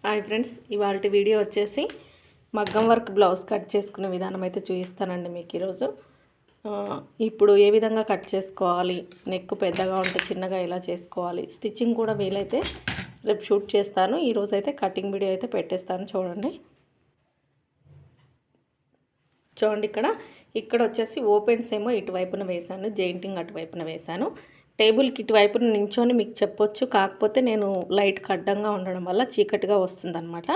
Hi friends, ఇవాళ video వచ్చేసి మగ్గం వర్క్ బ్లౌజ్ కట్ చేసుకునే విధానం అయితే చూపిస్తానండి మీకు ఈరోజు. ఇప్పుడు ఏ విధంగా కట్ చేసుకోవాలి, నెక్ పెద్దగా ఉంటే చిన్నగా ఎలా చేసుకోవాలి, స్టిచ్చింగ్ కూడా వీలైతే రేపు షూట్ చేస్తాను. ఈరోజు అయితే కటింగ్ వీడియో అయితే పెట్టేస్తాను. చూడండి ఇక్కడ వచ్చేసి ఓపెన్స్ ఏమో ఇటువైపున వేశాను, జెయింటింగ్ అటువైపున వేశాను. టేబుల్కి ఇటువైపున నించొని మీకు చెప్పొచ్చు, కాకపోతే నేను లైట్గా అడ్డంగా ఉండడం వల్ల చీకటిగా వస్తుందన్నమాట.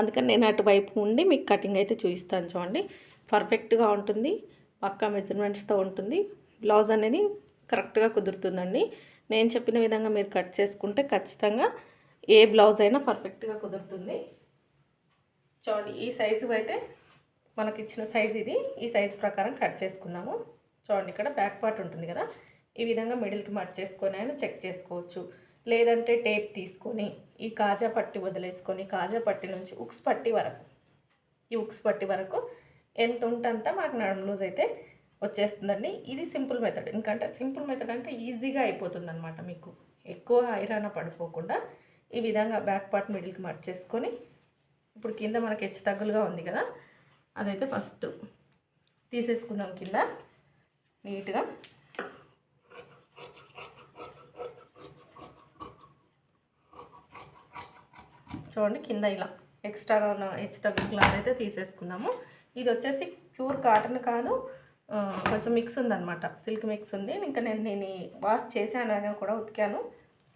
అందుకని నేను అటువైపు ఉండి మీకు కటింగ్ అయితే చూపిస్తాను. చూడండి, పర్ఫెక్ట్గా ఉంటుంది, పక్కా మెజర్మెంట్స్తో ఉంటుంది. బ్లౌజ్ అనేది కరెక్ట్గా కుదురుతుందండి. నేను చెప్పిన విధంగా మీరు కట్ చేసుకుంటే ఖచ్చితంగా ఏ బ్లౌజ్ అయినా పర్ఫెక్ట్గా కుదురుతుంది. చూడండి, ఈ సైజు అయితే మనకి ఇచ్చిన సైజు ఇది. ఈ సైజు ప్రకారం కట్ చేసుకుందాము. చూడండి, ఇక్కడ బ్యాక్ పార్ట్ ఉంటుంది కదా, ఈ విధంగా మిడిల్కి మట్ చేసుకొని అయినా చెక్ చేసుకోవచ్చు. లేదంటే టేప్ తీసుకొని ఈ కాజా పట్టి వదిలేసుకొని కాజా పట్టి నుంచి ఉక్స్ పట్టి వరకు, ఈ ఉక్స్ పట్టి వరకు ఎంత ఉంటంత మనకు నడుము లూజ్ అయితే వచ్చేస్తుందండి. ఇది సింపుల్ మెథడ్. ఎందుకంటే సింపుల్ మెథడ్ అంటే ఈజీగా అయిపోతుంది అనమాట. మీకు ఎక్కువ ఐరాన పడిపోకుండా ఈ విధంగా బ్యాక్ పార్ట్ మిడిల్కి మట్ చేసుకొని, ఇప్పుడు కింద మనకి హెచ్చు తగ్గులుగా ఉంది కదా, అదైతే ఫస్ట్ తీసేసుకుందాం కింద నీట్గా. చూడండి, కింద ఇలా ఎక్స్ట్రాగా ఉన్న హెచ్చు తగ్గు క్లాత్ అయితే తీసేసుకుందాము. ఇది వచ్చేసి ప్యూర్ కాటన్ కాదు, కొంచెం మిక్స్ ఉందన్నమాట, సిల్క్ మిక్స్ ఉంది. ఇంకా నేను దీన్ని వాష్ చేశాను, అయినా కూడా ఉతికాను.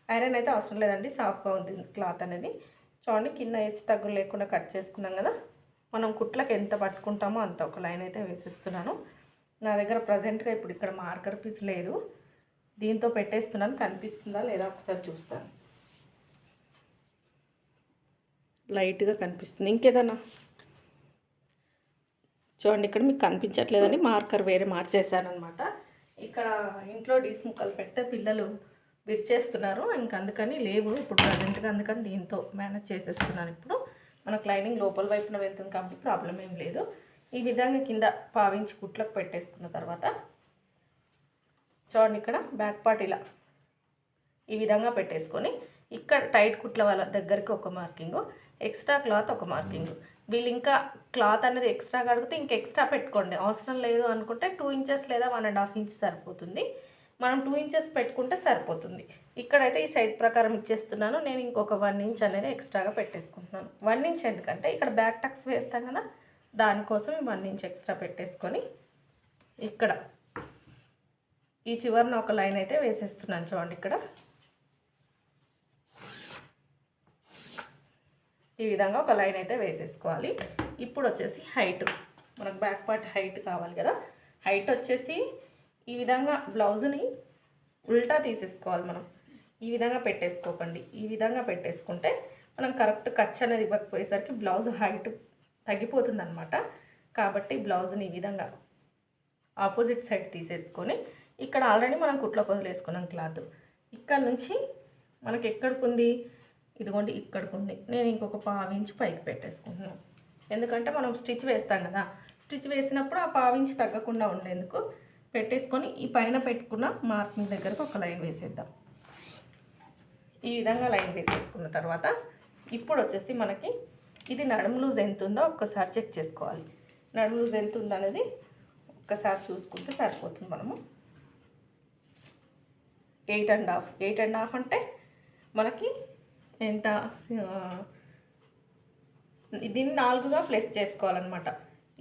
ఐరన్ అయితే అవసరం లేదండి, సాఫ్ట్గా ఉంది క్లాత్ అనేది. చూడండి, కింద హెచ్చు తగ్గులు లేకుండా కట్ చేసుకున్నాం కదా. మనం కుట్లకు ఎంత పట్టుకుంటామో అంత ఒక లైన్ అయితే వేసేస్తున్నాను. నా దగ్గర ప్రజెంట్గా ఇప్పుడు ఇక్కడ మార్కర్ పీస్ లేదు, దీంతో పెట్టేస్తున్నాను. కనిపిస్తుందా లేదా ఒకసారి చూస్తాను. లైట్గా కనిపిస్తుంది, ఇంకేదన్నా చూడండి. ఇక్కడ మీకు కనిపించట్లేదని మార్కర్ వేరే మార్చేసానమాట. ఇక్కడ ఇంట్లో డీస్ ముక్కలు పెడితే పిల్లలు విరిచేస్తున్నారు, ఇంక అందుకని లేవు ఇప్పుడు ప్రజెంట్గా. అందుకని దీంతో మేనేజ్ చేసేస్తున్నాను. ఇప్పుడు మనకు లైనింగ్ లోపల వైపున వెళ్తుంది కాబట్టి ప్రాబ్లం ఏం లేదు. ఈ విధంగా కింద పావించి కుట్లకు పెట్టేసుకున్న తర్వాత చూడండి, ఇక్కడ బ్యాక్ పార్ట్ ఇలా ఈ విధంగా పెట్టేసుకొని ఇక్కడ టైట్ కుట్ల వాళ్ళ దగ్గరికి ఒక మార్కింగు, ఎక్స్ట్రా క్లాత్ ఒక మార్కింగు. వీళ్ళు ఇంకా క్లాత్ అనేది ఎక్స్ట్రా కడిగితే ఇంకా ఎక్స్ట్రా పెట్టుకోండి, అవసరం లేదు అనుకుంటే 2 ఇంచెస్ లేదా 1.5 ఇంచ్ సరిపోతుంది. మనం 2 ఇంచెస్ పెట్టుకుంటే సరిపోతుంది. ఇక్కడైతే ఈ సైజ్ ప్రకారం ఇచ్చేస్తున్నాను. నేను ఇంకొక 1 ఇంచ్ అనేది ఎక్స్ట్రాగా పెట్టేసుకుంటున్నాను. 1 ఇంచ్ ఎందుకంటే ఇక్కడ బ్యాక్ టక్స్ వేస్తాం కదా, దానికోసం 1 ఇంచ్ ఎక్స్ట్రా పెట్టేసుకొని ఇక్కడ ఈ చివరిన ఒక లైన్ అయితే వేసేస్తున్నాను. చూడండి, ఇక్కడ ఈ విధంగా ఒక లైన్ అయితే వేసేసుకోవాలి. ఇప్పుడు వచ్చేసి హైట్, మనకు బ్యాక్ పార్ట్ హైట్ కావాలి కదా. హైట్ వచ్చేసి ఈ విధంగా బ్లౌజ్ని ఉల్టా తీసేసుకోవాలి. మనం ఈ విధంగా పెట్టేసుకోకండి, ఈ విధంగా పెట్టేసుకుంటే మనం కరెక్ట్ ఖర్చు అనేది ఇవ్వకపోయేసరికి బ్లౌజ్ హైట్ తగ్గిపోతుంది అనమాట. కాబట్టి బ్లౌజ్ని ఈ విధంగా ఆపోజిట్ సైడ్ తీసేసుకొని ఇక్కడ ఆల్రెడీ మనం కుట్లో వదిలేసుకున్నాం క్లాత్. ఇక్కడ నుంచి మనకి ఎక్కడికి ఉంది, ఇదిగోండి ఇక్కడికి ఉంది. నేను ఇంకొక 1/4 ఇంచ్ పైకి పెట్టేసుకుంటున్నాను. ఎందుకంటే మనం స్టిచ్ వేస్తాం కదా, స్టిచ్ వేసినప్పుడు ఆ 1/4 ఇంచ్ తగ్గకుండా ఉండేందుకు పెట్టేసుకొని ఈ పైన పెట్టుకున్న మార్కింగ్ దగ్గరకు ఒక లైన్ వేసేద్దాం. ఈ విధంగా లైన్ వేసేసుకున్న తర్వాత ఇప్పుడు వచ్చేసి మనకి ఇది నడుము లూజ్ ఎంత ఉందో ఒక్కసారి చెక్ చేసుకోవాలి. నడుము లూజ్ ఎంత ఉందో అనేది ఒక్కసారి చూసుకుంటే సరిపోతుంది. మనము 8.5 అంటే మనకి ఎంత, దీన్ని 4గా ప్లేస్ చేసుకోవాలన్నమాట.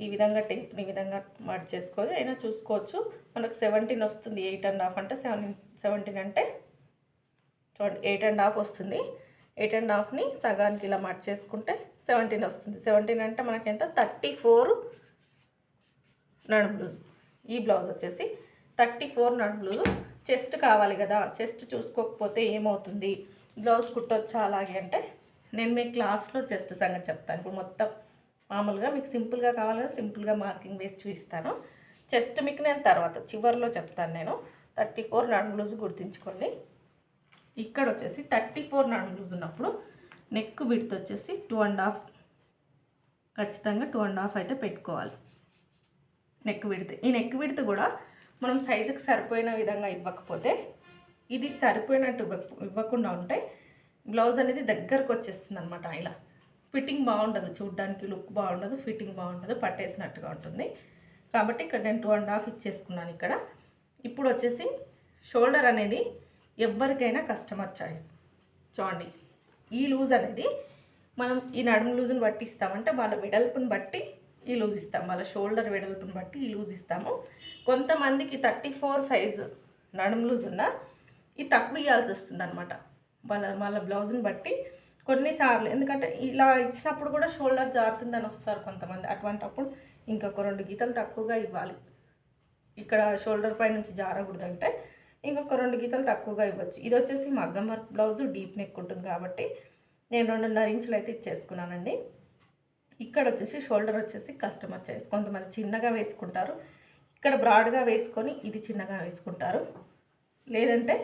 ఈ విధంగా టేప్ని ఈ విధంగా మడ్ చేసుకోవాలి, అయినా చూసుకోవచ్చు. మనకు 17 వస్తుంది. 8.5 అంటే 17 అంటే చూడండి 8.5 వస్తుంది. 8.5ని సగానికి ఇలా మడ్ చేసుకుంటే 17 వస్తుంది. 17 అంటే మనకి ఎంత, 34 నడుము లూజ్. ఈ బ్లౌజ్ వచ్చేసి 34 నడుము లూజ్. చెస్ట్ కావాలి కదా, చెస్ట్ చూసుకోకపోతే ఏమవుతుంది, బ్లౌజ్ కుట్టొచ్చా అలాగే అంటే నేను మీ క్లాస్లో చెస్ట్ సంగతి చెప్తాను. ఇప్పుడు మొత్తం మామూలుగా మీకు సింపుల్గా కావాలి కదా, సింపుల్గా మార్కింగ్ వేసి చూపిస్తాను. చెస్ట్ మీకు నేను తర్వాత చివరిలో చెప్తాను. నేను 34 నడుము లూజ్ గుర్తుంచుకోండి. ఇక్కడ వచ్చేసి 34 నడుము లూజ్ ఉన్నప్పుడు నెక్ విడ్త్ వచ్చేసి 2.5, ఖచ్చితంగా 2.5 అయితే పెట్టుకోవాలి నెక్ విడ్త్. ఈ నెక్ విడ్త్ కూడా మనం సైజుకి సరిపోయిన విధంగా ఇవ్వకపోతే, ఇది సరిపోయినట్టు ఇవ్వకుండా ఉంటే బ్లౌజ్ అనేది దగ్గరకు వచ్చేస్తుంది అనమాట. ఇలా ఫిట్టింగ్ బాగుండదు, చూడడానికి లుక్ బాగుండదు, ఫిట్టింగ్ బాగుండదు, పట్టేసినట్టుగా ఉంటుంది. కాబట్టి ఇక్కడ నేను 2.5 ఇచ్చేసుకున్నాను ఇక్కడ. ఇప్పుడు వచ్చేసి షోల్డర్ అనేది ఎవరికైనా కస్టమర్ చాయిస్. చూడండి, ఈ లూజ్ అనేది మనం ఈ నడుము లూజుని బట్టి ఇస్తామంటే వాళ్ళ వెడల్పుని బట్టి ఈ లూజ్ ఇస్తాం, వాళ్ళ షోల్డర్ వెడల్పుని బట్టి ఈ లూజ్ ఇస్తాము. కొంతమందికి 34 సైజు నడుము లూజ్ ఉన్న ఇది తక్కువ ఇవ్వాల్సి వస్తుంది అనమాట, వాళ్ళ బ్లౌజ్ని బట్టి కొన్నిసార్లు. ఎందుకంటే ఇలా ఇచ్చినప్పుడు కూడా షోల్డర్ జారుతుందని వస్తారు కొంతమంది. అటువంటప్పుడు ఇంకొక 2 గీతలు తక్కువగా ఇవ్వాలి. ఇక్కడ షోల్డర్ పై నుంచి జారకూడదంటే ఇంకొక 2 గీతలు తక్కువగా ఇవ్వచ్చు. ఇది వచ్చేసి మగ్గం వర్క్ బ్లౌజు, డీప్ నెక్ ఉంటుంది కాబట్టి నేను 2.5 ఇంచులు అయితే ఇచ్చేసుకున్నానండి. ఇక్కడ వచ్చేసి షోల్డర్ వచ్చేసి కస్టమర్ చాయిస్. కొంతమంది చిన్నగా వేసుకుంటారు, ఇక్కడ బ్రాడ్గా వేసుకొని ఇది చిన్నగా వేసుకుంటారు. లేదంటే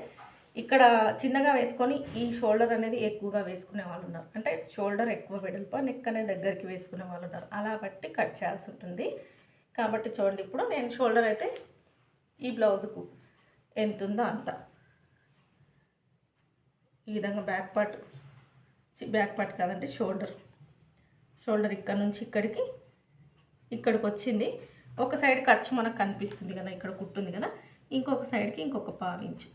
ఇక్కడ చిన్నగా వేసుకొని ఈ షోల్డర్ అనేది ఎక్కువగా వేసుకునే వాళ్ళు ఉన్నారు. అంటే షోల్డర్ ఎక్కువ వెడల్పు, నెక్ అనేది దగ్గరికి వేసుకునే వాళ్ళు ఉన్నారు. అలా బట్టి కట్ చేయాల్సి ఉంటుంది. కాబట్టి చూడండి, ఇప్పుడు నేను షోల్డర్ అయితే ఈ బ్లౌజుకు ఎంత ఉందో అంత ఈ విధంగా బ్యాక్ పార్ట్ కాదండి, షోల్డర్ ఇక్కడ నుంచి ఇక్కడికి వచ్చింది. ఒక సైడ్ ఖర్చు మనకు కనిపిస్తుంది కదా, ఇక్కడ కుట్టుంది కదా, ఇంకొక సైడ్కి ఇంకొక 1/2 ఇంచు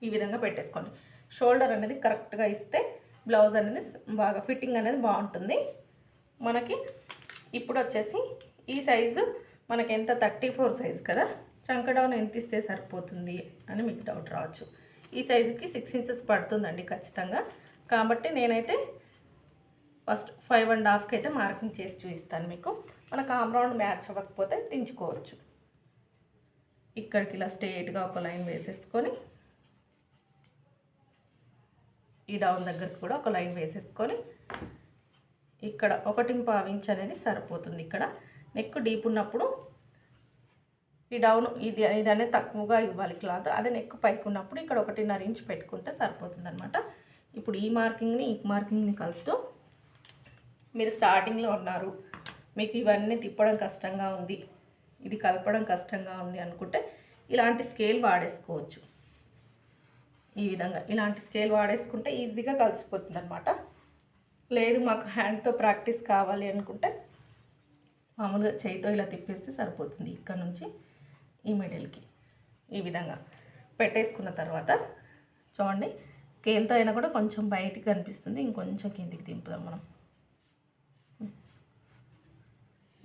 ఈ విధంగా పెట్టేసుకోండి. షోల్డర్ అనేది కరెక్ట్గా ఇస్తే బ్లౌజ్ అనేది బాగా ఫిట్టింగ్ అనేది బాగుంటుంది మనకి. ఇప్పుడు వచ్చేసి ఈ సైజు మనకి ఎంత 34 సైజు కదా, చంక డౌన్ ఎంత ఇస్తే సరిపోతుంది అని మీకు డౌట్ రావచ్చు. ఈ సైజుకి 6 ఇంచెస్ పడుతుందండి ఖచ్చితంగా. కాబట్టి నేనైతే ఫస్ట్ 5.5కి అయితే మార్కింగ్ చేసి చూపిస్తాను మీకు. మనకు ఆమ్ రౌండ్ మ్యాచ్ అవ్వకపోతే దించుకోవచ్చు. ఇక్కడికి ఇలా స్ట్రైట్గా ఒక లైన్ వేసేసుకొని ఈ డౌన్ దగ్గరికి కూడా ఒక లైన్ వేసేసుకొని ఇక్కడ 1.5 ఇంచ్ అనేది సరిపోతుంది. ఇక్కడ నెక్ డీప్ ఉన్నప్పుడు ఈ డౌన్ ఇది అనేది తక్కువగా ఇవ్వాలి క్లాత్. అదే నెక్ పైకి ఉన్నప్పుడు ఇక్కడ 1.5 ఇంచ్ పెట్టుకుంటే సరిపోతుంది అనమాట. ఇప్పుడు ఈ మార్కింగ్ని కలుపుతూ, మీరు స్టార్టింగ్లో ఉన్నారు, మీకు ఇవన్నీ తిప్పడం కష్టంగా ఉంది, ఇది కలపడం కష్టంగా ఉంది అనుకుంటే ఇలాంటి స్కేల్ వాడేసుకోవచ్చు. ఈ విధంగా ఇలాంటి స్కేల్ వాడేసుకుంటే ఈజీగా కలిసిపోతుంది అనమాట. లేదు మాకు హ్యాండ్తో ప్రాక్టీస్ కావాలి అనుకుంటే మామూలుగా చేయితో ఇలా తిప్పేస్తే సరిపోతుంది. ఇక్కడ నుంచి ఈ మిడిల్కి ఈ విధంగా పెట్టేసుకున్న తర్వాత చూడండి, స్కేల్తో అయినా కూడా కొంచెం బయటికి కనిపిస్తుంది, ఇంకొంచెం కిందికి దింపుదాం మనం.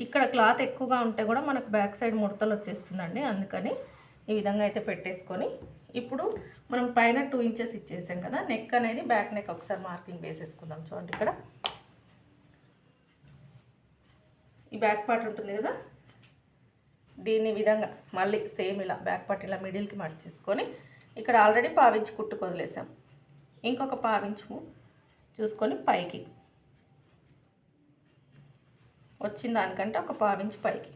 ఇక్కడ క్లాత్ ఎక్కువగా ఉంటే కూడా మనకు బ్యాక్ సైడ్ ముడతలు వచ్చేస్తుందండి. అందుకని ఈ విధంగా అయితే పెట్టేసుకొని ఇప్పుడు మనం పైన 2 ఇంచెస్ ఇచ్చేసాం కదా, నెక్ అనేది బ్యాక్ నెక్ ఒకసారి మార్కింగ్ వేసేసుకుందాం. చూడండి, ఇక్కడ ఈ బ్యాక్ పార్ట్ ఉంటుంది కదా, దీని విధంగా మళ్ళీ సేమ్ ఇలా బ్యాక్ పార్ట్ ఇలా మిడిల్కి మర్చేసుకొని ఇక్కడ ఆల్రెడీ 1/2 ఇంచ్ కుట్టుకు వదిలేసాం. ఇంకొక 1/2 ఇంచు చూసుకొని పైకి వచ్చిన దానికంటే ఒక 1/2 ఇంచ్ పైకి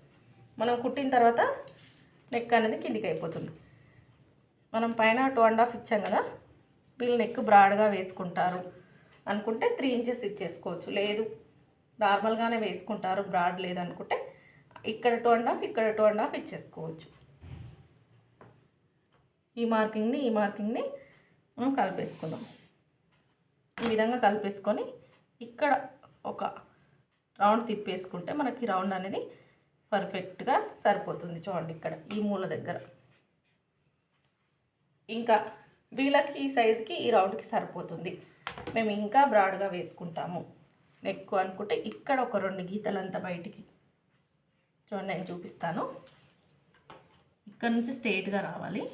మనం కుట్టిన తర్వాత నెక్ అనేది కిందికి అయిపోతుంది. మనం పైన 2.5 ఇచ్చాం కదా, వీళ్ళు నెక్ బ్రాడ్గా వేసుకుంటారు అనుకుంటే 3 ఇంచెస్ ఇచ్చేసుకోవచ్చు. లేదు నార్మల్గానే వేసుకుంటారు, బ్రాడ్ లేదనుకుంటే ఇక్కడ 2.5 ఇక్కడ 2.5 ఇచ్చేసుకోవచ్చు. ఈ మార్కింగ్ని మనం కలిపేసుకుందాం. ఈ విధంగా కలిపేసుకొని ఇక్కడ ఒక రౌండ్ తిప్పేసుకుంటే మనకి రౌండ్ అనేది పర్ఫెక్ట్గా సరిపోతుంది. చూడండి, ఇక్కడ ఈ మూల దగ్గర ఇంకా వీళ్ళకి ఈ సైజుకి ఈ రౌండ్కి సరిపోతుంది. మేము ఇంకా బ్రాడ్గా వేసుకుంటాము నెక్ అనుకుంటే ఇక్కడ ఒక 2 గీతలంతా బయటికి చూడండి, నేను చూపిస్తాను. ఇక్కడ నుంచి స్ట్రైట్గా రావాలి,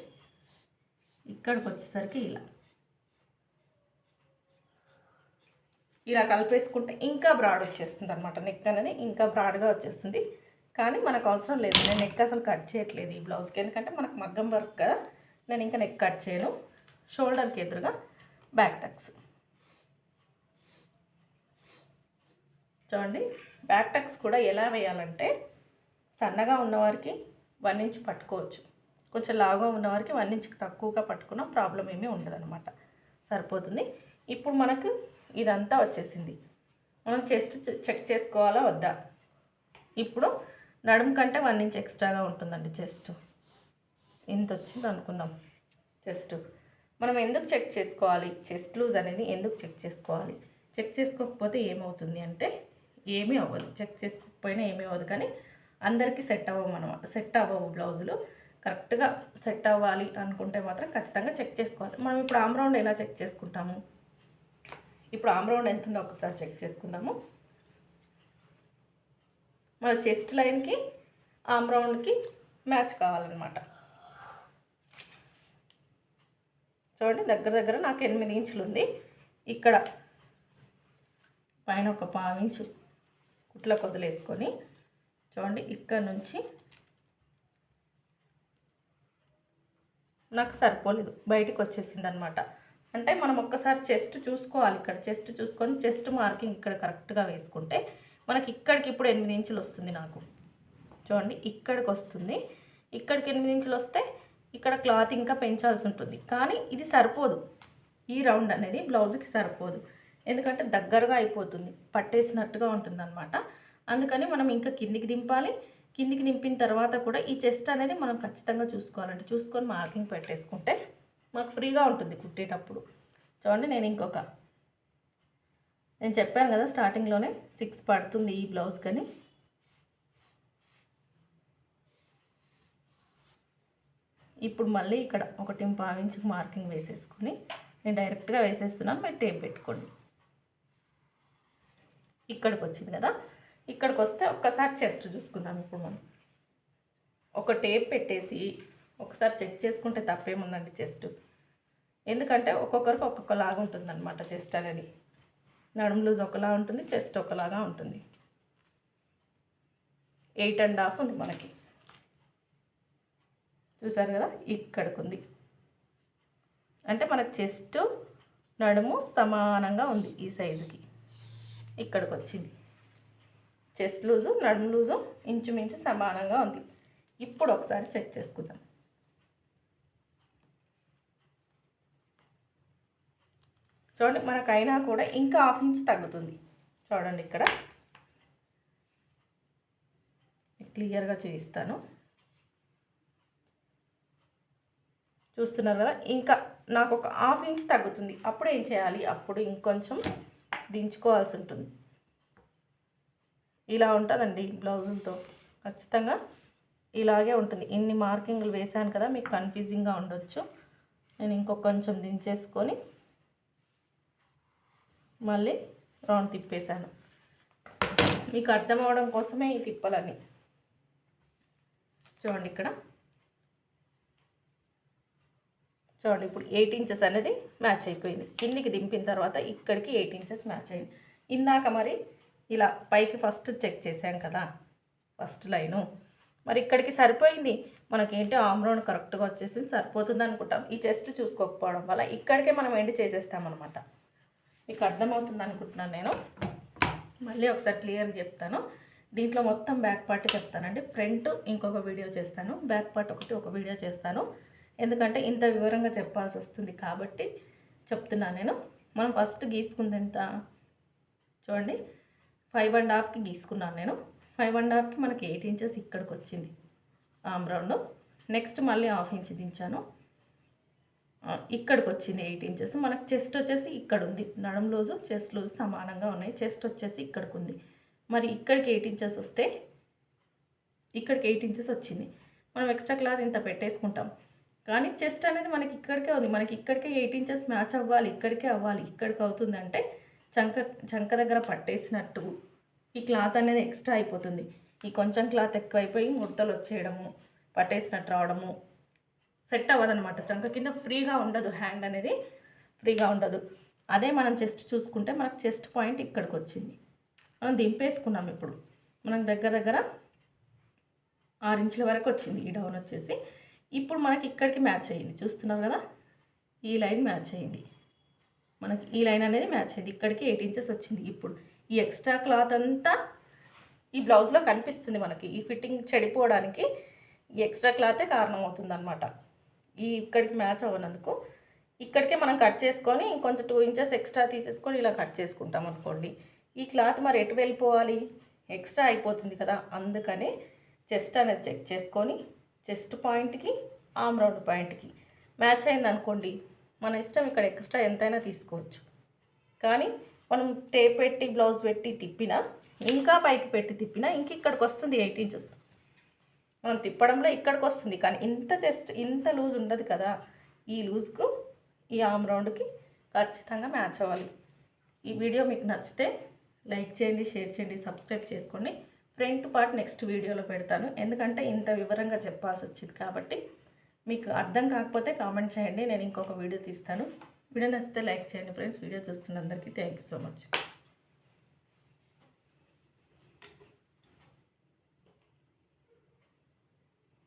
ఇక్కడికి వచ్చేసరికి ఇలా కలిపేసుకుంటే ఇంకా బ్రాడ్ వచ్చేస్తుంది అనమాట. నెక్ అనేది ఇంకా బ్రాడ్గా వచ్చేస్తుంది. కానీ మనకు అవసరం లేదు, నేను నెక్ అసలు కట్ చేయట్లేదు ఈ బ్లౌజ్కి, ఎందుకంటే మనకు మగ్గం వర్క్ కదా, నేను ఇంకా నెక్ కట్ చేయను. షోల్డర్కి ఎదురుగా బ్యాక్ టక్స్ చూడండి. బ్యాక్ టక్స్ కూడా ఎలా వేయాలంటే సన్నగా ఉన్నవారికి 1 ఇంచ్ పట్టుకోవచ్చు, కొంచెం లావుగా ఉన్నవారికి 1 ఇంచ్కి తక్కువగా పట్టుకున్న ప్రాబ్లం ఏమీ ఉండదన్నమాట, సరిపోతుంది. ఇప్పుడు మనకు ఇదంతా వచ్చేసింది. మనం చెస్ట్ చెక్ చేసుకోవాలా వద్దా? ఇప్పుడు నడుము కంటే 1 ఇంచ్ ఎక్స్ట్రాగా ఉంటుందండి చెస్ట్. ఇంత వచ్చింది అనుకుందాం చెస్ట్. మనం ఎందుకు చెక్ చేసుకోవాలి, చెస్ట్ లూజ్ అనేది ఎందుకు చెక్ చేసుకోవాలి? చెక్ చేసుకోకపోతే ఏమవుతుంది అంటే ఏమీ అవ్వదు. చెక్ చేసుకోకపోయినా ఏమీ అవ్వదు. కానీ అందరికీ సెట్ అవ్వవు అనమాట. సెట్ అవ్వవు బ్లౌజులు. కరెక్ట్గా సెట్ అవ్వాలి అనుకుంటే మాత్రం ఖచ్చితంగా చెక్ చేసుకోవాలి. మనం ఇప్పుడు ఆమ్ రౌండ్ ఎలా చెక్ చేసుకుంటాము? ఇప్పుడు ఆమ్ రౌండ్ ఎంత ఉందో ఒకసారి చెక్ చేసుకుందాము. మన చెస్ట్ లైన్కి ఆమ్ రౌండ్కి మ్యాచ్ కావాలన్నమాట. చూడండి, దగ్గర దగ్గర నాకు 8 ఇంచులు ఉంది. ఇక్కడ పైన ఒక 1/4 ఇంచు కుట్లకు వదిలేసుకొని చూడండి, ఇక్కడ నుంచి నాకు సరిపోలేదు, బయటికి వచ్చేసింది అనమాట. అంటే మనం ఒక్కసారి చెస్ట్ చూసుకోవాలి. ఇక్కడ చెస్ట్ చూసుకొని చెస్ట్ మార్కింగ్ ఇక్కడ కరెక్ట్గా వేసుకుంటే మనకి ఇక్కడికి ఇప్పుడు 8 ఇంచులు వస్తుంది. నాకు చూడండి, ఇక్కడికి వస్తుంది. ఇక్కడికి 8 ఇంచులు వస్తే ఇక్కడ క్లాత్ ఇంకా పెంచాల్సి ఉంటుంది. కానీ ఇది సరిపోదు. ఈ రౌండ్ అనేది బ్లౌజ్కి సరిపోదు. ఎందుకంటే దగ్గరగా అయిపోతుంది, పట్టేసినట్టుగా ఉంటుంది అనమాట. అందుకని మనం ఇంకా కిందికి దింపాలి. కిందికి దింపిన తర్వాత కూడా ఈ చెస్ట్ అనేది మనం ఖచ్చితంగా చూసుకోవాలండి. చూసుకొని మార్కింగ్ పెట్టేసుకుంటే మాకు ఫ్రీగా ఉంటుంది కుట్టేటప్పుడు. చూడండి, నేను చెప్పాను కదా స్టార్టింగ్లోనే 6 పడుతుంది ఈ బ్లౌజ్ కానీ. ఇప్పుడు మళ్ళీ ఇక్కడ 1.5 ఇంచుకి మార్కింగ్ వేసేసుకొని నేను డైరెక్ట్గా వేసేస్తున్నాను. మీరు టేప్ పెట్టుకోండి. ఇక్కడికి వచ్చింది కదా, ఇక్కడికి వస్తే ఒక్కసారి చెస్ట్ చూసుకుందాం. ఇప్పుడు మనం ఒక టేప్ పెట్టేసి ఒకసారి చెక్ చేసుకుంటే తప్పేముందండి చెస్ట్. ఎందుకంటే ఒక్కొక్కరికి ఒక్కొక్కలాగా ఉంటుంది అనమాట. చెస్ట్ అనేది నడుము లూజ్ ఒకలా ఉంటుంది, చెస్ట్ ఒకలాగా ఉంటుంది. 8.5 ఉంది మనకి. చూసారు కదా, ఇక్కడికి ఉంది. అంటే మనకు చెస్ట్ నడుము సమానంగా ఉంది ఈ సైజుకి. ఇక్కడికి వచ్చింది. చెస్ట్ లూజు నడుము లూజు ఇంచుమించు సమానంగా ఉంది. ఇప్పుడు ఒకసారి చెక్ చేసుకుందాం. చూడండి, మనకైనా కూడా ఇంకా 1/2 ఇంచ్ తగ్గుతుంది. చూడండి, ఇక్కడ క్లియర్గా చూపిస్తాను. చూస్తున్నారు కదా, ఇంకా నాకు ఒక 1/2 ఇంచ్ తగ్గుతుంది. అప్పుడు ఏం చేయాలి? అప్పుడు ఇంకొంచెం దించుకోవాల్సి ఉంటుంది. ఇలా ఉంటుందండి బ్లౌజులతో. ఖచ్చితంగా ఇలాగే ఉంటుంది. ఇన్ని మార్కింగ్లు వేసాను కదా, మీకు కన్ఫ్యూజింగ్గా ఉండొచ్చు. నేను ఇంకొంచెం దించేసుకొని మళ్ళీ రౌండ్ తిప్పేశాను. మీకు అర్థం అవడం కోసమే ఈ తిప్పలని. చూడండి, ఇక్కడ చూడండి, ఇప్పుడు 8 ఇంచెస్ అనేది మ్యాచ్ అయిపోయింది. కిందికి దింపిన తర్వాత ఇక్కడికి 8 ఇంచెస్ మ్యాచ్ అయింది. ఇందాక మరి ఇలా పైకి ఫస్ట్ చెక్ చేసాం కదా, ఫస్ట్ లైను మరి ఇక్కడికి సరిపోయింది. మనకేంటి ఆమ్ రౌండ్ కరెక్ట్గా వచ్చేసింది, సరిపోతుంది అనుకుంటాం. ఈ చెస్ట్ చూసుకోకపోవడం వల్ల ఇక్కడికే మనం ఎండ్ చేసేస్తామన్నమాట. మీకు అర్థమవుతుంది అనుకుంటున్నాను నేను. మళ్ళీ ఒకసారి క్లియర్గా చెప్తాను. దీంట్లో మొత్తం బ్యాక్ పార్ట్ చెప్తానండి. ఫ్రంట్ ఇంకొక వీడియో చేస్తాను, బ్యాక్ పార్ట్ ఒక వీడియో చేస్తాను. ఎందుకంటే ఇంత వివరంగా చెప్పాల్సి వస్తుంది కాబట్టి చెప్తున్నాను నేను. మనం ఫస్ట్ గీసుకుంది ఎంత చూడండి, 5.5కి గీసుకున్నాను నేను. 5.5కి మనకి 8 ఇంచెస్ ఇక్కడికి వచ్చింది ఆమ్ రౌండ్. నెక్స్ట్ మళ్ళీ 1/2 ఇంచ్ దించాను, ఇక్కడికి వచ్చింది 8 ఇంచెస్. మనకు చెస్ట్ వచ్చేసి ఇక్కడ ఉంది. నడుం లూజు చెస్ట్ లూజు సమానంగా ఉన్నాయి. చెస్ట్ వచ్చేసి ఇక్కడికి ఉంది. మరి ఇక్కడికి 8 ఇంచెస్ వస్తే ఇక్కడికి 8 ఇంచెస్ వచ్చింది. మనం ఎక్స్ట్రా క్లాత్ ఇంత పెట్టేసుకుంటాం. కానీ చెస్ట్ అనేది మనకి ఇక్కడికే ఉంది. మనకి ఇక్కడికే 8 ఇంచెస్ మ్యాచ్ అవ్వాలి, ఇక్కడికే అవ్వాలి. ఇక్కడికి అవుతుందంటే చంక దగ్గర పట్టేసినట్టు ఈ క్లాత్ అనేది ఎక్స్ట్రా అయిపోతుంది. ఈ కొంచెం క్లాత్ ఎక్కువైపోయి ముడతలు వచ్చేయడము, పట్టేసినట్టు రావడము, సెట్ అవ్వదనమాట. చంక కింద ఫ్రీగా ఉండదు, హ్యాండ్ అనేది ఫ్రీగా ఉండదు. అదే మనం చెస్ట్ చూసుకుంటే మనకు చెస్ట్ పాయింట్ ఇక్కడికి వచ్చింది. మనం దింపేసుకున్నాం. ఇప్పుడు మనకు దగ్గర 6 ఇంచుల వరకు వచ్చింది ఈ డౌన్ వచ్చేసి. ఇప్పుడు మనకి ఇక్కడికి మ్యాచ్ అయ్యింది. చూస్తున్నారు కదా, ఈ లైన్ మ్యాచ్ అయ్యింది. మనకి ఈ లైన్ అనేది మ్యాచ్ అయింది. ఇక్కడికి 8 ఇంచెస్ వచ్చింది. ఇప్పుడు ఈ ఎక్స్ట్రా క్లాత్ అంతా ఈ బ్లౌజ్లో కనిపిస్తుంది మనకి. ఈ ఫిట్టింగ్ చెడిపోవడానికి ఈ ఎక్స్ట్రా క్లాతే కారణం అవుతుంది అనమాట. ఇక్కడికి మ్యాచ్ అవ్వనందుకు ఇక్కడికే మనం కట్ చేసుకొని ఇంకొంచెం 2 ఇంచెస్ ఎక్స్ట్రా తీసేసుకొని ఇలా కట్ చేసుకుంటాం అనుకోండి. ఈ క్లాత్ మరి ఎటు వెళ్ళిపోవాలి? ఎక్స్ట్రా అయిపోతుంది కదా. అందుకని చెస్ట్ అనేది చెక్ చేసుకొని చెస్ట్ పాయింట్కి ఆమ్ రౌండ్ పాయింట్కి మ్యాచ్ అయింది అనుకోండి, మన ఇష్టం. ఇక్కడ ఎక్స్ట్రా ఎంతైనా తీసుకోవచ్చు. కానీ మనం టేప్ పెట్టి బ్లౌజ్ పెట్టి తిప్పినా ఇంకా పైకి పెట్టి తిప్పినా ఇంక ఇక్కడికి వస్తుంది 8 ఇంచెస్. మనం తిప్పడంలో ఇక్కడికి వస్తుంది, కానీ ఇంత లూజ్ ఉండదు కదా. ఈ లూజ్కు ఈ ఆమ్ రౌండ్కి ఖచ్చితంగా మ్యాచ్ అవ్వాలి. ఈ వీడియో మీకు నచ్చితే లైక్ చేయండి, షేర్ చేయండి, సబ్స్క్రైబ్ చేసుకోండి. ఫ్రంట్ పార్ట్ నెక్స్ట్ వీడియోలో పెడతాను, ఎందుకంటే ఇంత వివరంగా చెప్పాల్సి వచ్చింది కాబట్టి. మీకు అర్థం కాకపోతే కామెంట్ చేయండి, నేను ఇంకొక వీడియో తీస్తాను. వీడియో నచ్చితే లైక్ చేయండి ఫ్రెండ్స్. వీడియో చూస్తున్న అందరికీ థ్యాంక్ యూ సో మచ్.